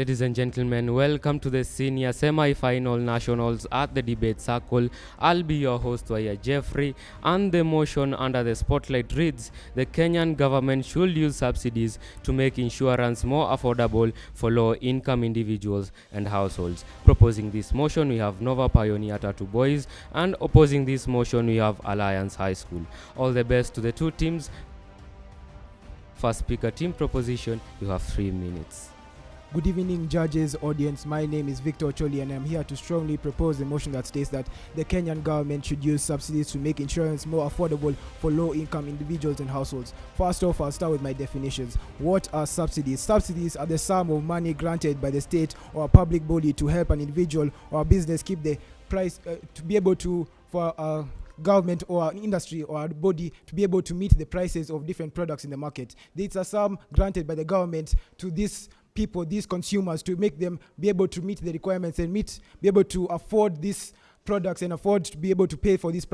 Ladies and gentlemen, welcome to the senior semi-final nationals at the debate circle. I'll be your host, Waya Jeffrey, and the motion under the spotlight reads, the Kenyan government should use subsidies to make insurance more affordable for low-income individuals and households. Proposing this motion, we have Nova Pioneer Tatu Boys, and opposing this motion, we have Alliance High School. All the best to the two teams. First speaker, team proposition, you have 3 minutes. Good evening, judges, audience. My name is Victor Ocholi, and I'm here to strongly propose a motion that states that the Kenyan government should use subsidies to make insurance more affordable for low-income individuals and households. First off, I'll start with my definitions. What are subsidies? Subsidies are the sum of money granted by the state or a public body to help an individual or a business keep the price to be able to for a government or an industry or a body to be able to meet the prices of different products in the market. These are some granted by the government to these people, these consumers, to make them be able to meet the requirements and be able to afford these products and afford to be able to pay for these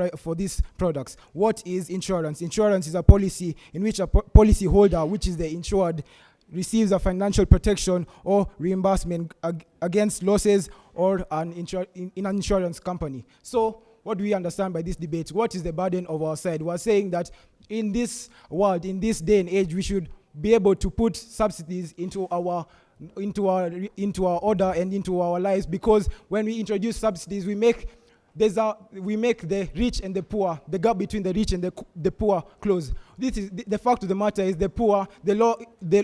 products. What is insurance? Insurance is a policy in which a policy holder, which is the insured, receives a financial protection or reimbursement against losses or in an insurance company. So what do we understand by this debate? What is the burden of our side? We're saying that in this world, in this day and age, we should be able to put subsidies into our order and into our lives, because when we introduce subsidies, we make the rich and the poor, the gap between the rich and the poor close. This is the fact of the matter is the poor, the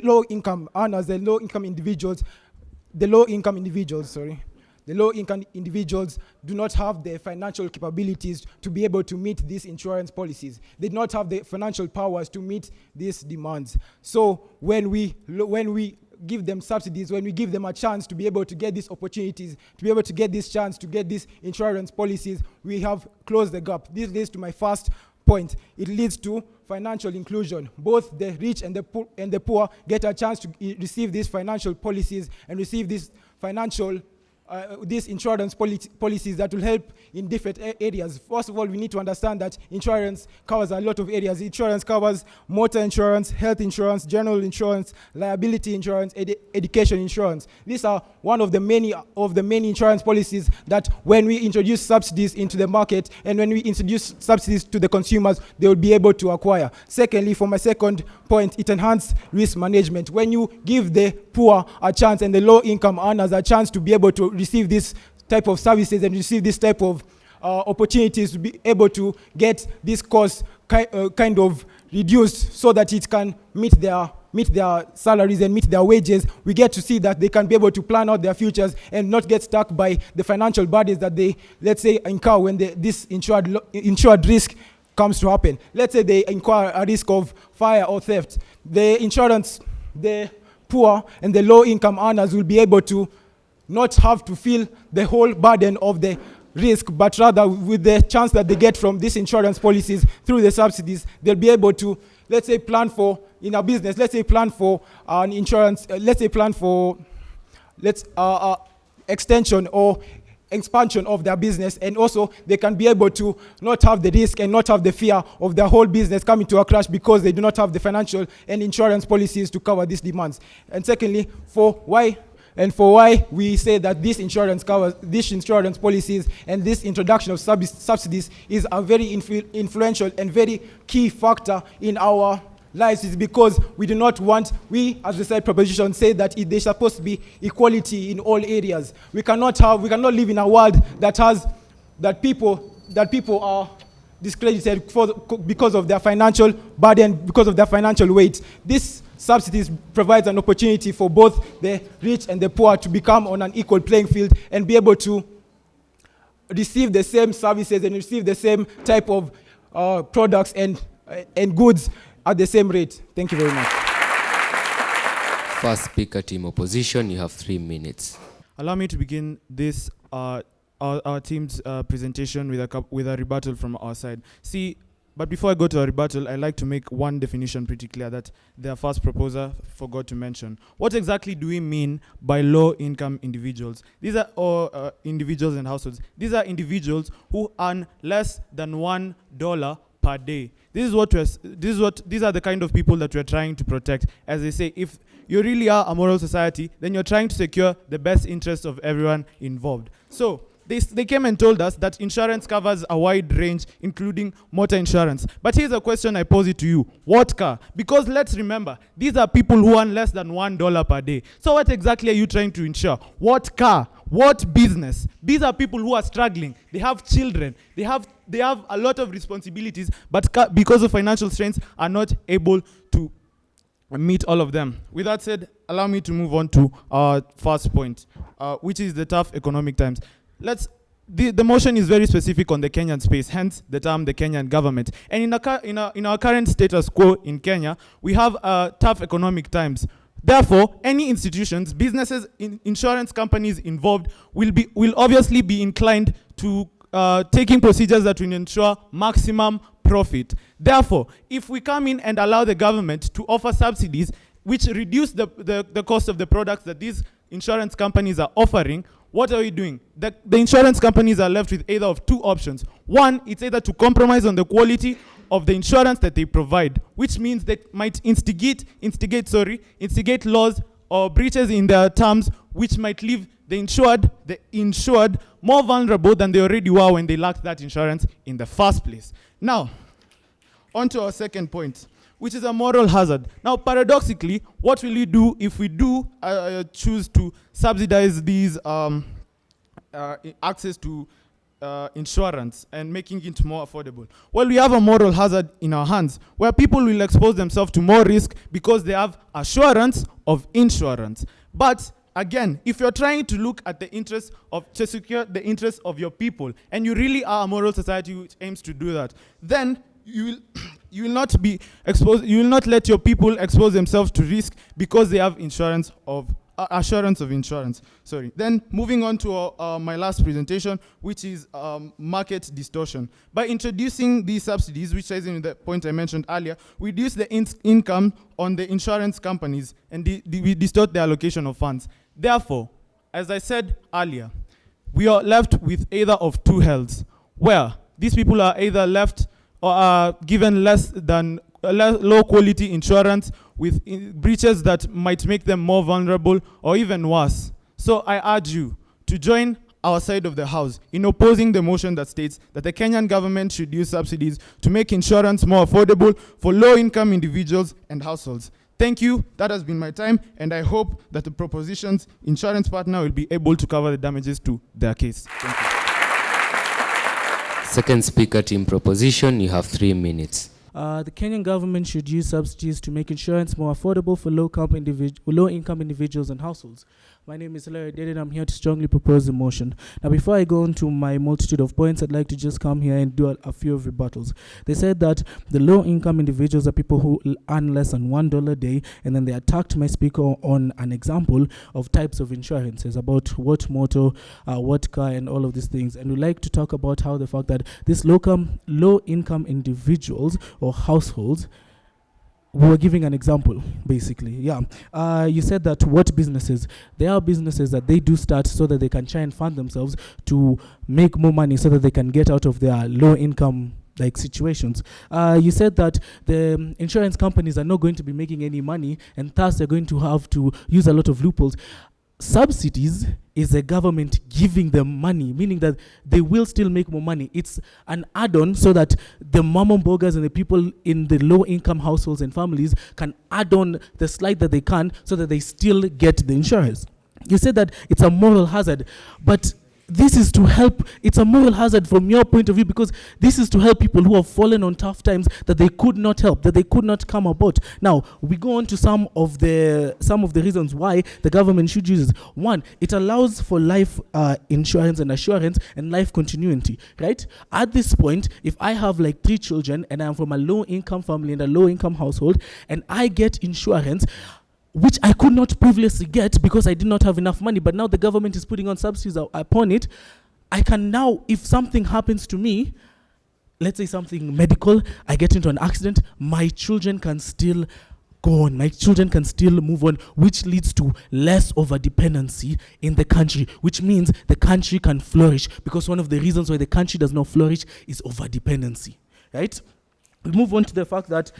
low income earners, the low income individuals do not have the financial capabilities to be able to meet these insurance policies. They do not have the financial powers to meet these demands. So when we give them subsidies, when we give them a chance to be able to get these opportunities, to be able to get this chance to get these insurance policies, we have closed the gap. This leads to my first point. It leads to financial inclusion. Both the rich and the poor get a chance to receive these financial policies and receive these these insurance policies that will help in different areas. First of all, we need to understand that insurance covers a lot of areas. Insurance covers motor insurance, health insurance, general insurance, liability insurance, education insurance. These are one of the many insurance policies that when we introduce subsidies into the market and when we introduce subsidies to the consumers, they will be able to acquire. Secondly, for my second point, it enhances risk management. When you give the poor a chance and the low-income earners a chance to be able to receive this type of services and receive this type of opportunities to be able to get this cost kind of reduced so that it can meet their salaries and meet their wages, we get to see that they can be able to plan out their futures and not get stuck by the financial burdens that they, let's say, incur when this insured risk comes to happen. Let's say they incur a risk of fire or theft. The poor and the low-income earners will be able to not have to feel the whole burden of the risk, but rather with the chance that they get from these insurance policies through the subsidies, they'll be able to, let's say, plan for, in a business, let's say plan for an insurance, let's say plan for extension or expansion of their business, and also they can be able to not have the risk and not have the fear of their whole business coming to a crash because they do not have the financial and insurance policies to cover these demands. And secondly, for why we say that this insurance policies and this introduction of subsidies is a very influential and very key factor in our lives, is because we as the side proposition say that there's supposed to be equality in all areas. We cannot live in a world that people are discredited because of their financial burden, because of their financial weight. This subsidies provides an opportunity for both the rich and the poor to become on an equal playing field and be able to receive the same services and receive the same type of products and goods at the same rate. Thank you very much. First speaker, team opposition, you have 3 minutes. Allow me to begin this our team's presentation with a rebuttal from our side. But before I go to a rebuttal, I'd like to make one definition pretty clear that their first proposer forgot to mention. What exactly do we mean by low-income individuals? These are individuals and households. These are individuals who earn less than $1 per day. These are the kind of people that we're trying to protect. As they say, if you really are a moral society, then you're trying to secure the best interest of everyone involved. So they came and told us that insurance covers a wide range, including motor insurance. But here's a question I pose it to you. What car? Because let's remember, these are people who earn less than $1 per day. So what exactly are you trying to insure? What car? What business? These are people who are struggling. They have children. They have a lot of responsibilities, but because of financial strains, are not able to meet all of them. With that said, allow me to move on to our first point, which is the tough economic times. The motion is very specific on the Kenyan space, hence the term the Kenyan government. And in our current status quo in Kenya, we have tough economic times. Therefore, any institutions, businesses, insurance companies involved will obviously be inclined to taking procedures that will ensure maximum profit. Therefore, if we come in and allow the government to offer subsidies which reduce the cost of the products that these insurance companies are offering, what are we doing? The insurance companies are left with either of two options. One, it's either to compromise on the quality of the insurance that they provide, which means they might instigate laws or breaches in their terms, which might leave the insured more vulnerable than they already were when they lacked that insurance in the first place. Now, on to our second point, which is a moral hazard. Now, paradoxically, what will we do if we do choose to subsidize these access to insurance and making it more affordable? Well, we have a moral hazard in our hands where people will expose themselves to more risk because they have assurance of insurance. But again, if you're trying to look at to secure the interests of your people, and you really are a moral society which aims to do that, then you will not be exposed. You will not let your people expose themselves to risk because they have assurance of insurance. Then moving on to my last presentation, which is market distortion. By introducing these subsidies, which is in the point I mentioned earlier, we reduce the income on the insurance companies and we distort the allocation of funds. Therefore, as I said earlier, we are left with either of two healths, where these people are either left or are given low quality insurance with breaches that might make them more vulnerable or even worse. So I urge you to join our side of the house in opposing the motion that states that the Kenyan government should use subsidies to make insurance more affordable for low-income individuals and households. Thank you. That has been my time, and I hope that the proposition's insurance partner will be able to cover the damages to their case. Thank you. Second speaker, team proposition, you have 3 minutes. The Kenyan government should use subsidies to make insurance more affordable for low-income individuals and households. My name is Larry Dede, and I'm here to strongly propose the motion. Now, before I go on to my multitude of points, I'd like to just come here and do a few of rebuttals. They said that the low-income individuals are people who earn less than $1 a day, and then they attacked my speaker on an example of types of insurances, about what motor, what car, and all of these things. And we'd like to talk about how the fact that these low-income individuals or households, we were giving an example, basically. You said that what businesses? There are businesses that they do start so that they can try and fund themselves to make more money so that they can get out of their low income situations. You said that the insurance companies are not going to be making any money, and thus they're going to have to use a lot of loopholes. Subsidies is the government giving them money, meaning that they will still make more money. It's an add-on so that the mom and boggers and the people in the low-income households and families can add on the slight that they can so that they still get the insurance. You said that it's a moral hazard, but this is to help. It's a moral hazard from your point of view because this is to help people who have fallen on tough times that they could not help, that they could not come about. Now, we go on to some of the reasons why the government should use it. One, it allows for life insurance and assurance and life continuity, right? At this point, if I have 3 children and I'm from a low-income family and a low-income household and I get insurance, which I could not previously get because I did not have enough money, but now the government is putting on subsidies upon it, I can now, if something happens to me, let's say something medical, I get into an accident, my children can still go on, my children can still move on, which leads to less of a dependency in the country, which means the country can flourish, because one of the reasons why the country does not flourish is over dependency, right? we move on to the fact that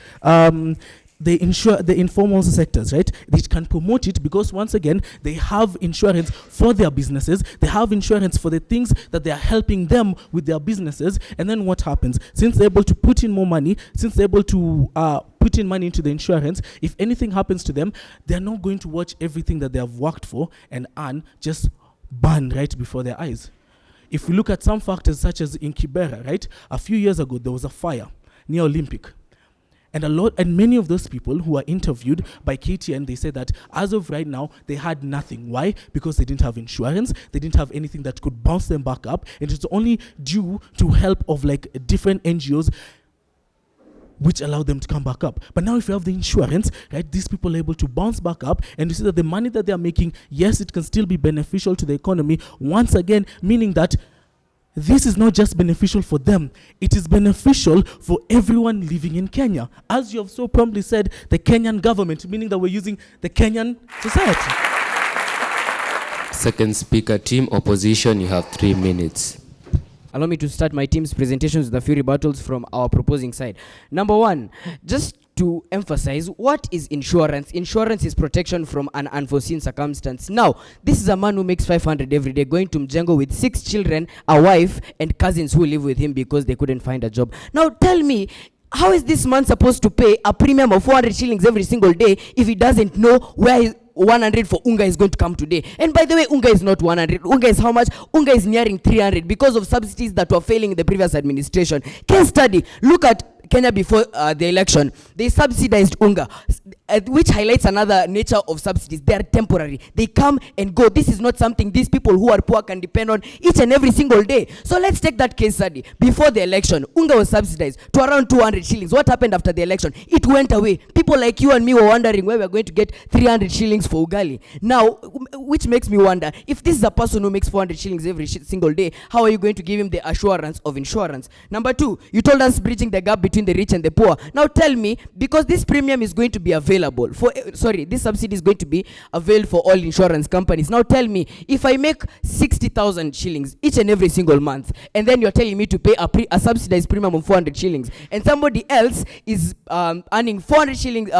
they insure the informal sectors, right? They can promote it because once again they have insurance for their businesses, they have insurance for the things that they are helping them with their businesses. And then what happens? Since they're able to put in more money, since they're able to put in money into the insurance, if anything happens to them, they're not going to watch everything that they have worked for and earn just burn right before their eyes. If we look at some factors such as in Kibera, right? A few years ago there was a fire near Olympic. And many of those people who were interviewed by KTN, they said that as of right now, they had nothing. Why? Because they didn't have insurance. They didn't have anything that could bounce them back up. And it's only due to help of like different NGOs which allowed them to come back up. But now if you have the insurance, right, these people are able to bounce back up, and you see that the money that they are making, yes, it can still be beneficial to the economy. Once again, meaning that this is not just beneficial for them, it is beneficial for everyone living in Kenya. As you have so promptly said, the Kenyan government, meaning that we're using the Kenyan society. Second speaker, team opposition, you have 3 minutes. Allow me to start my team's presentations with a few rebuttals from our proposing side. Number one, just to emphasize, what is insurance? Insurance is protection from an unforeseen circumstance. Now, this is a man who makes 500 every day, going to Mjengo with 6 children, a wife, and cousins who live with him because they couldn't find a job. Now, tell me, how is this man supposed to pay a premium of 400 shillings every single day if he doesn't know where 100 for Unga is going to come today? And by the way, Unga is not 100. Unga is how much? Unga is nearing 300 because of subsidies that were failing in the previous administration. Case study, look at Kenya before the election. They subsidized Unga, which highlights another nature of subsidies. They are temporary. They come and go. This is not something these people who are poor can depend on each and every single day. So let's take that case study. Before the election, Unga was subsidized to around 200 shillings. What happened after the election? It went away. People like you and me were wondering where we're going to get 300 shillings for ugali. Now, which makes me wonder, if this is a person who makes 400 shillings every single day, how are you going to give him the assurance of insurance? Number two, you told us bridging the gap between the rich and the poor. Now tell me, because this premium is going to be available for, this subsidy is going to be available for all insurance companies. Now tell me, if I make 60,000 shillings each and every single month, and then you're telling me to pay a subsidized premium of 400 shillings, and somebody else is earning 400 shillings,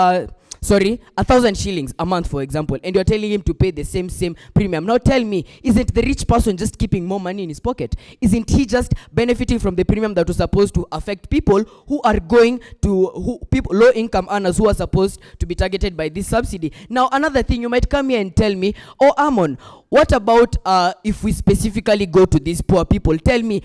1,000 shillings a month, for example, and you're telling him to pay the same premium. Now tell me, isn't the rich person just keeping more money in his pocket? Isn't he just benefiting from the premium that was supposed to affect people who are going to, low income earners who are supposed to be targeted by this subsidy? Now another thing, you might come here and tell me, oh Amon, what about if we specifically go to these poor people? Tell me,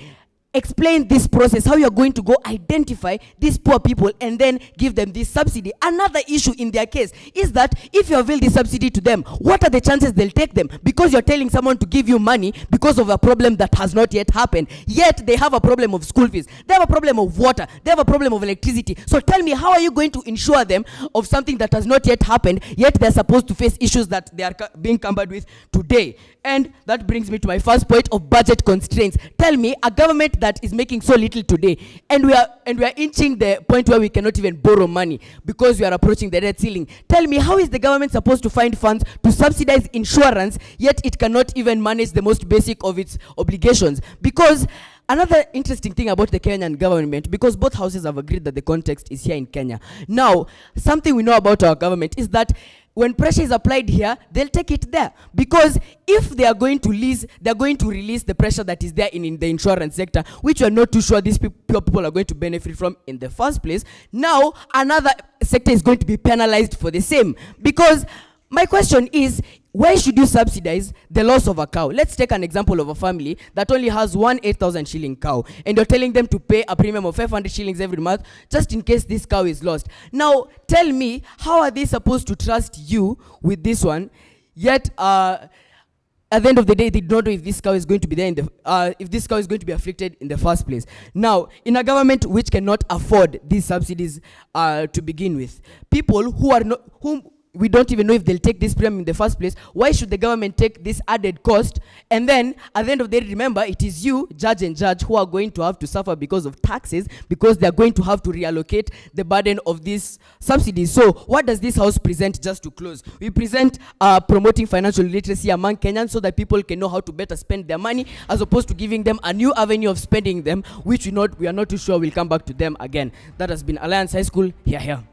explain this process, how you're going to go identify these poor people and then give them this subsidy. Another issue in their case is that if you avail this subsidy to them, what are the chances they'll take them? Because you're telling someone to give you money because of a problem that has not yet happened. Yet they have a problem of school fees. They have a problem of water. They have a problem of electricity. So tell me, how are you going to insure them of something that has not yet happened, yet they're supposed to face issues that they are being cumbered with today? And that brings me to my first point of budget constraints. Tell me, a government that is making so little today, and we are inching the point where we cannot even borrow money because we are approaching the debt ceiling. Tell me, how is the government supposed to find funds to subsidize insurance, yet it cannot even manage the most basic of its obligations? Because another interesting thing about the Kenyan government, because both houses have agreed that the context is here in Kenya. Now, something we know about our government is that when pressure is applied here, they'll take it there. Because if they are going to release the pressure that is there in the insurance sector, which we are not too sure these people are going to benefit from in the first place, now another sector is going to be penalized for the same. Because my question is, why should you subsidize the loss of a cow? Let's take an example of a family that only has one 8,000 shilling cow, and you're telling them to pay a premium of 500 shillings every month just in case this cow is lost. Now, tell me, how are they supposed to trust you with this one? Yet, at the end of the day, they don't know if this cow is going to be there if this cow is going to be afflicted in the first place. Now, in a government which cannot afford these subsidies to begin with, people whom we don't even know if they'll take this premium in the first place. Why should the government take this added cost? And then at the end of the day, remember, it is you, judge and judge, who are going to have to suffer because of taxes, because they're going to have to reallocate the burden of these subsidies. So what does this house present? Just to close, we present promoting financial literacy among Kenyans so that people can know how to better spend their money, as opposed to giving them a new avenue of spending them, which we are not too sure will come back to them again. That has been Alliance High School. Here.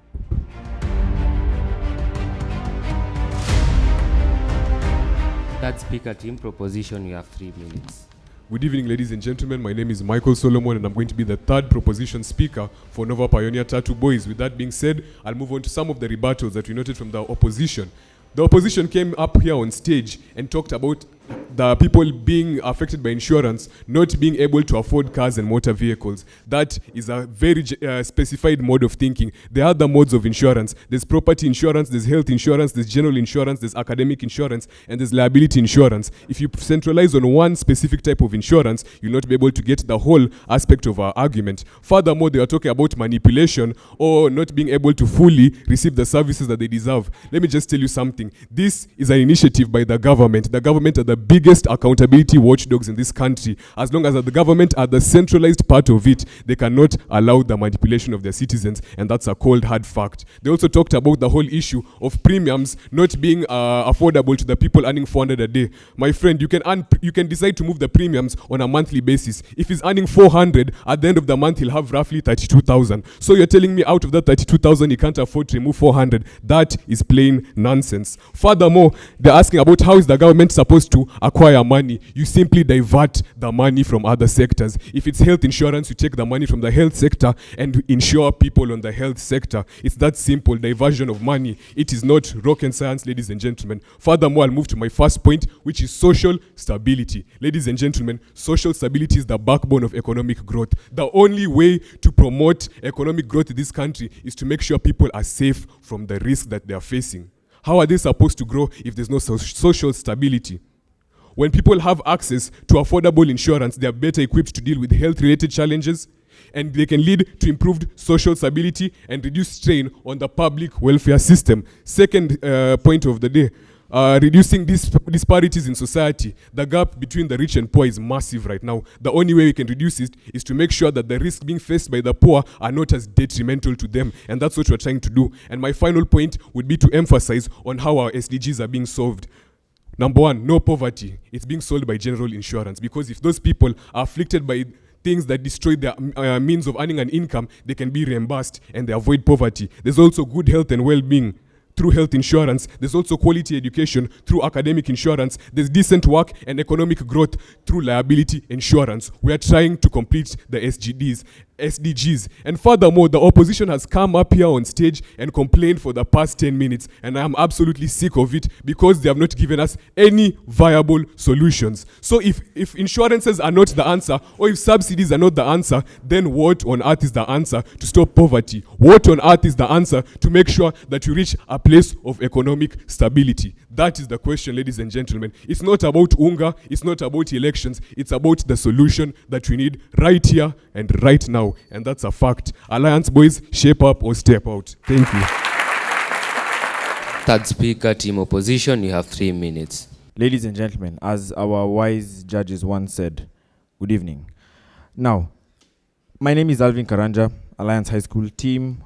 That speaker team proposition, you have 3 minutes. Good evening, ladies and gentlemen. My name is Michael Solomon, and I'm going to be the third proposition speaker for Nova Pioneer Tatu Boys. With that being said, I'll move on to some of the rebuttals that we noted from the opposition. The opposition came up here on stage and talked about the people being affected by insurance not being able to afford cars and motor vehicles. That is a very specified mode of thinking. There are other modes of insurance. There's property insurance, there's health insurance, there's general insurance, there's academic insurance, and there's liability insurance. If you centralize on one specific type of insurance, you'll not be able to get the whole aspect of our argument. Furthermore, they are talking about manipulation or not being able to fully receive the services that they deserve. Let me just tell you something. This is an initiative by the government. The government are the biggest accountability watchdogs in this country. As long as the government are the centralized part of it, they cannot allow the manipulation of their citizens, and that's a cold hard fact. They also talked about the whole issue of premiums not being affordable to the people earning 400 a day. My friend, you can decide to move the premiums on a monthly basis. If he's earning 400, at the end of the month he'll have roughly 32,000. So you're telling me out of that 32,000 he can't afford to remove 400? That is plain nonsense. Furthermore, they're asking about how is the government supposed to acquire money. You simply divert the money from other sectors. If it's health insurance, you take the money from the health sector and insure people on the health sector. It's that simple, diversion of money. It is not rocket science, ladies and gentlemen. Furthermore, I'll move to my first point, which is social stability. Ladies and gentlemen, social stability is the backbone of economic growth. The only way to promote economic growth in this country is to make sure people are safe from the risk that they are facing. How are they supposed to grow if there's no social stability? When people have access to affordable insurance, they are better equipped to deal with health-related challenges, and they can lead to improved social stability and reduce strain on the public welfare system. Second point of the day, reducing disparities in society. The gap between the rich and poor is massive right now. The only way we can reduce it is to make sure that the risks being faced by the poor are not as detrimental to them, and that's what we're trying to do. And my final point would be to emphasize on how our SDGs are being solved. Number one, no poverty. It's being solved by general insurance, because if those people are afflicted by things that destroy their means of earning an income, they can be reimbursed and they avoid poverty. There's also good health and well-being through health insurance. There's also quality education through academic insurance. There's decent work and economic growth through liability insurance. We are trying to complete the SDGs. And furthermore, the opposition has come up here on stage and complained for the past 10 minutes, and I am absolutely sick of it, because they have not given us any viable solutions. So if insurances are not the answer, or if subsidies are not the answer, then what on earth is the answer to stop poverty? What on earth is the answer to make sure that you reach a place of economic stability? That is the question, ladies and gentlemen. It's not about UNGA, it's not about elections, it's about the solution that we need right here and right now. And that's a fact. Alliance boys, shape up or step out. Thank you. Third speaker, team opposition, you have 3 minutes. Ladies and gentlemen, as our wise judges once said, good evening. Now, my name is Alvin Karanja, Alliance High School team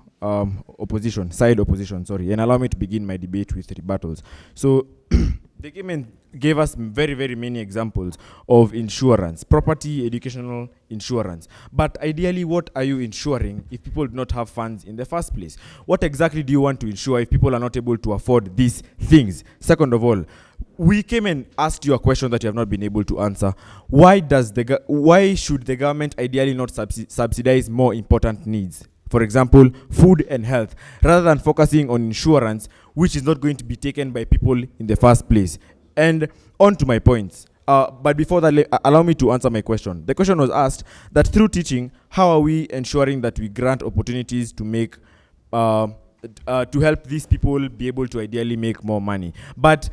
side opposition, and allow me to begin my debate with rebuttals. So, they came and gave us very, very many examples of insurance, property, educational insurance. But ideally, what are you insuring if people do not have funds in the first place? What exactly do you want to insure if people are not able to afford these things? Second of all, we came and asked you a question that you have not been able to answer. Why should the government ideally not subsidize more important needs? For example, food and health, rather than focusing on insurance, which is not going to be taken by people in the first place. And on to my points. But before that, allow me to answer my question. The question was asked that through teaching, how are we ensuring that we grant opportunities to make, to help these people be able to ideally make more money? But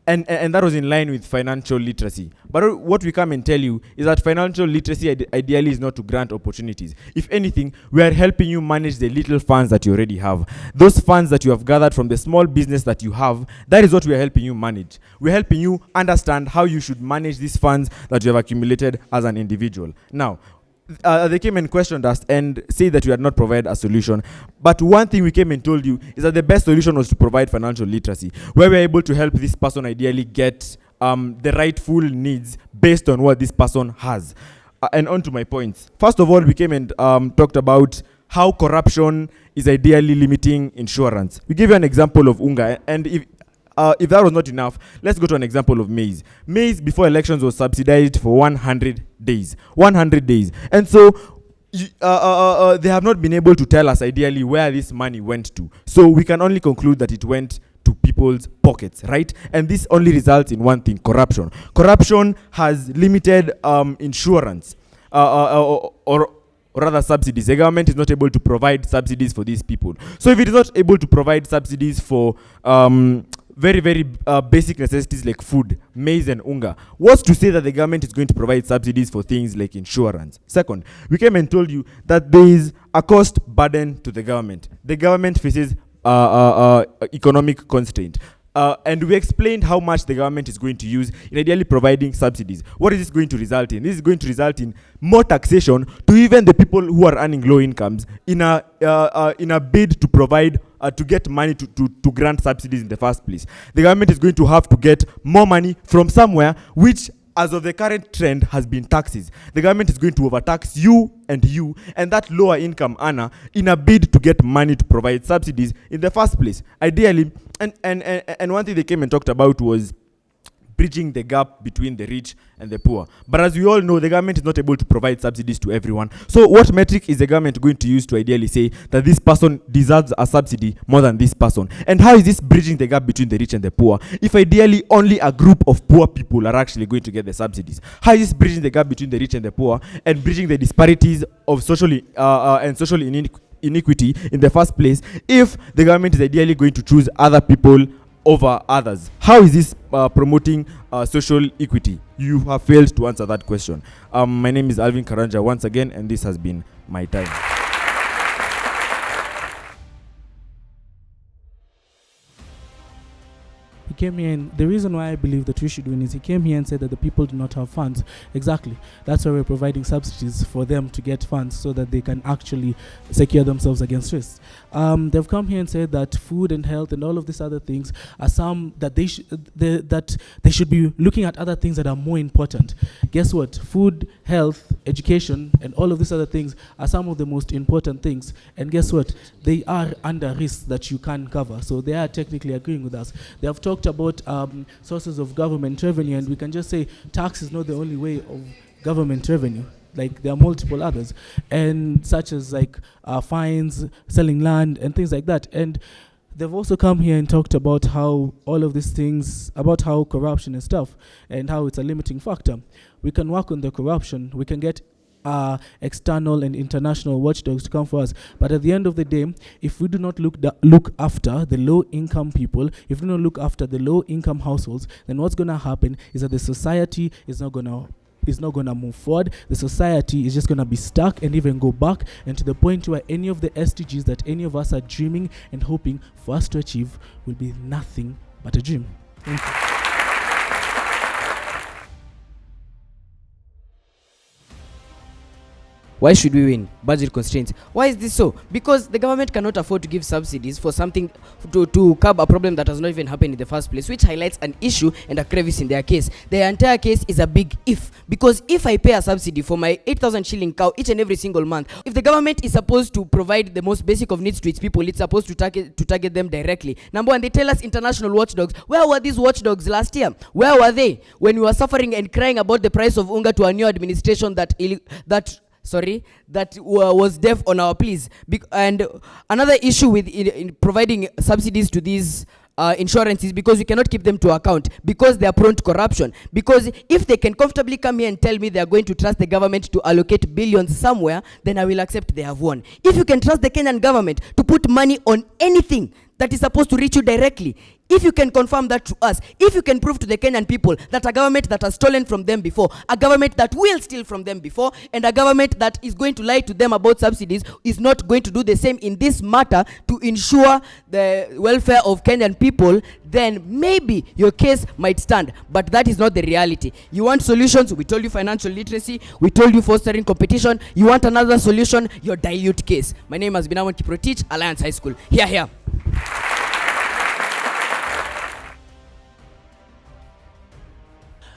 and that was in line with financial literacy. But what we come and tell you is that financial literacy ideally is not to grant opportunities. If anything, we are helping you manage the little funds that you already have. Those funds that you have gathered from the small business that you have, that is what we are helping you manage. We're helping you understand how you should manage these funds that you have accumulated as an individual. Now, they came and questioned us and said that we had not provided a solution. But one thing we came and told you is that the best solution was to provide financial literacy, where we're able to help this person ideally get the rightful needs based on what this person has. And on to my points. First of all, we came and talked about how corruption is ideally limiting insurance. We gave you an example of Unga, and if that was not enough, let's go to an example of maize. Maize before elections was subsidized for 100 days. 100 days. And so they have not been able to tell us ideally where this money went to. So we can only conclude that it went to people's pockets, right? And this only results in one thing: corruption. Corruption has limited insurance or rather subsidies. The government is not able to provide subsidies for these people. So if it is not able to provide subsidies for very, very basic necessities like food, maize and unga, what's to say that the government is going to provide subsidies for things like insurance? Second, we came and told you that there is a cost burden to the government. The government faces economic constraint. And we explained how much the government is going to use in ideally providing subsidies. What is this going to result in? This is going to result in more taxation to even the people who are earning low incomes in a bid to provide to get money to grant subsidies in the first place. The government is going to have to get more money from somewhere, which, as of the current trend, has been taxes. The government is going to overtax you and that lower income earner in a bid to get money to provide subsidies in the first place. Ideally, and one thing they came and talked about was bridging the gap between the rich and the poor. But as we all know, the government is not able to provide subsidies to everyone. So what metric is the government going to use to ideally say that this person deserves a subsidy more than this person? And how is this bridging the gap between the rich and the poor if ideally only a group of poor people are actually going to get the subsidies? How is this bridging the gap between the rich and the poor and bridging the disparities of social inequity in the first place if the government is ideally going to choose other people over others? How is this promoting social equity? You have failed to answer that question. My name is Alvin Karanja once again, and this has been my time. He came here, and the reason why I believe that we should win is he came here and said that the people do not have funds. Exactly. That's why we're providing subsidies for them to get funds so that they can actually secure themselves against risks. They've come here and said that food and health and all of these other things are some that they should be looking at other things that are more important. Guess what? Food, health, education, and all of these other things are some of the most important things. And guess what? They are under risks that you can't cover. So they are technically agreeing with us. They have talked about sources of government revenue, and we can just say tax is not the only way of government revenue. Like, there are multiple others, and such as like fines, selling land, and things like that. And they've also come here and talked about how all of these things, about how corruption and stuff, and how it's a limiting factor. We can work on the corruption. We can get external and international watchdogs to come for us. But at the end of the day, if we do not look after the low-income people, if we do not look after the low-income households, then what's going to happen is that the society is not going to move forward. The society is just going to be stuck and even go back, and to the point where any of the SDGs that any of us are dreaming and hoping for us to achieve will be nothing but a dream. Thank you. Why should we win? Budget constraints. Why is this so? Because the government cannot afford to give subsidies for something to curb a problem that has not even happened in the first place, which highlights an issue and a crevice in their case. Their entire case is a big if. Because if I pay a subsidy for my 8,000 shilling cow each and every single month, if the government is supposed to provide the most basic of needs to its people, it's supposed to target them directly. Number one, they tell us international watchdogs. Where were these watchdogs last year? Where were they when we were suffering and crying about the price of unga to a new administration that was deaf on our pleas? And another issue with in providing subsidies to these insurances, because we cannot keep them to account, because they are prone to corruption. Because if they can comfortably come here and tell me they are going to trust the government to allocate billions somewhere, then I will accept they have won. If you can trust the Kenyan government to put money on anything that is supposed to reach you directly. If you can confirm that to us, if you can prove to the Kenyan people that a government that has stolen from them before, a government that will steal from them before, and a government that is going to lie to them about subsidies is not going to do the same in this matter to ensure the welfare of Kenyan people, then maybe your case might stand. But that is not the reality. You want solutions? We told you financial literacy. We told you fostering competition. You want another solution? Your dilute case. My name has been Awan Kiprotich, Alliance High School. Here.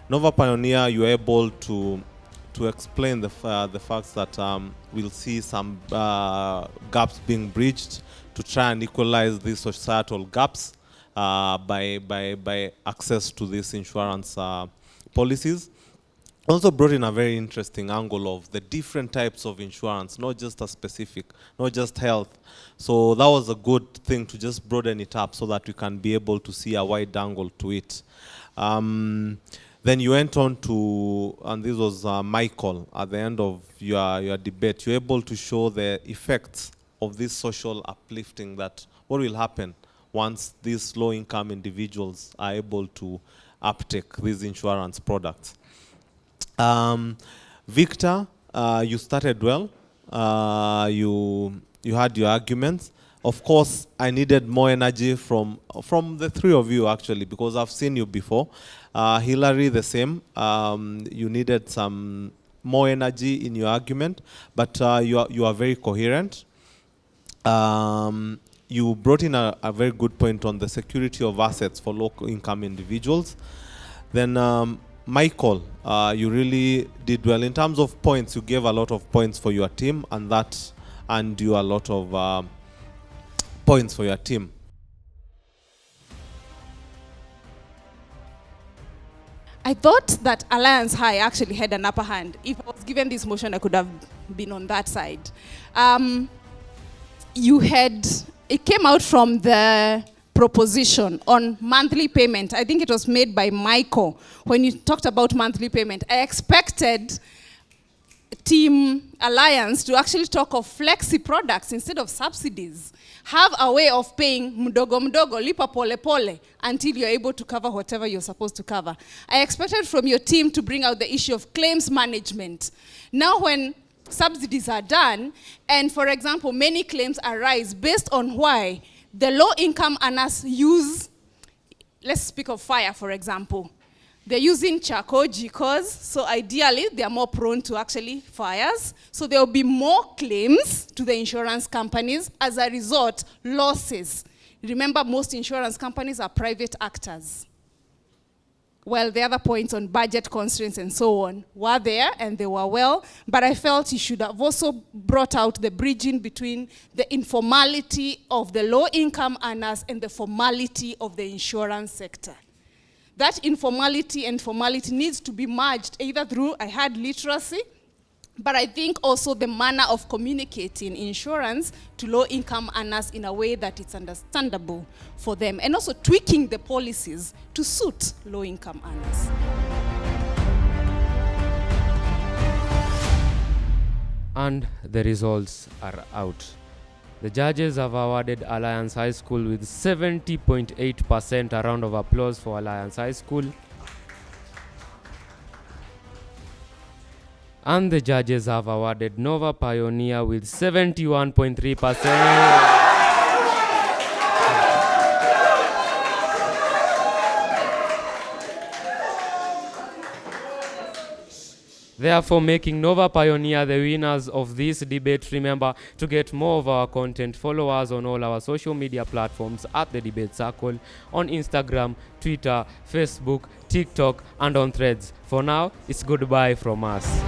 Nova Pioneer, you are able to explain the facts that we'll see some gaps being bridged to try and equalize these societal gaps by access to these insurance policies. Also brought in a very interesting angle of the different types of insurance, not just a specific, not just health. So that was a good thing to just broaden it up so that we can be able to see a wide angle to it. Then you went on to, and this was Michael, at the end of your debate, you're able to show the effects of this social uplifting, that what will happen once these low-income individuals are able to uptake these insurance products. Victor, you started well. You had your arguments. Of course, I needed more energy from the three of you, actually, because I've seen you before. Hillary, the same. You needed some more energy in your argument, but you are very coherent. You brought in a very good point on the security of assets for low-income individuals. Then, Michael, you really did well. In terms of points, you gave a lot of points for your team, and that earned you a lot of points for your team. I thought that Alliance High actually had an upper hand. If I was given this motion, I could have been on that side. It came out from the proposition on monthly payment. I think it was made by Michael when you talked about monthly payment. I expected Team Alliance to actually talk of flexi products instead of subsidies. Have a way of paying mdogo, lipa pole pole, until you're able to cover whatever you're supposed to cover. I expected from your team to bring out the issue of claims management. Now when subsidies are done, and for example, many claims arise based on why the low-income earners use, let's speak of fire, for example. They're using charcoal jikos, so ideally they're more prone to actually fires. So there will be more claims to the insurance companies. As a result, losses. Remember, most insurance companies are private actors. Well, the other points on budget constraints and so on were there, and they were well, but I felt you should have also brought out the bridging between the informality of the low-income earners and the formality of the insurance sector. That informality and formality needs to be merged either through, I had literacy, but I think also the manner of communicating insurance to low-income earners in a way that it's understandable for them, and also tweaking the policies to suit low-income earners. And the results are out. The judges have awarded Alliance High School with 70.8%. A round of applause for Alliance High School. And the judges have awarded Nova Pioneer with 71.3%. Therefore, making Nova Pioneer the winners of this debate. Remember, to get more of our content, follow us on all our social media platforms at The Debate Circle, on Instagram, Twitter, Facebook, TikTok, and on Threads. For now, it's goodbye from us.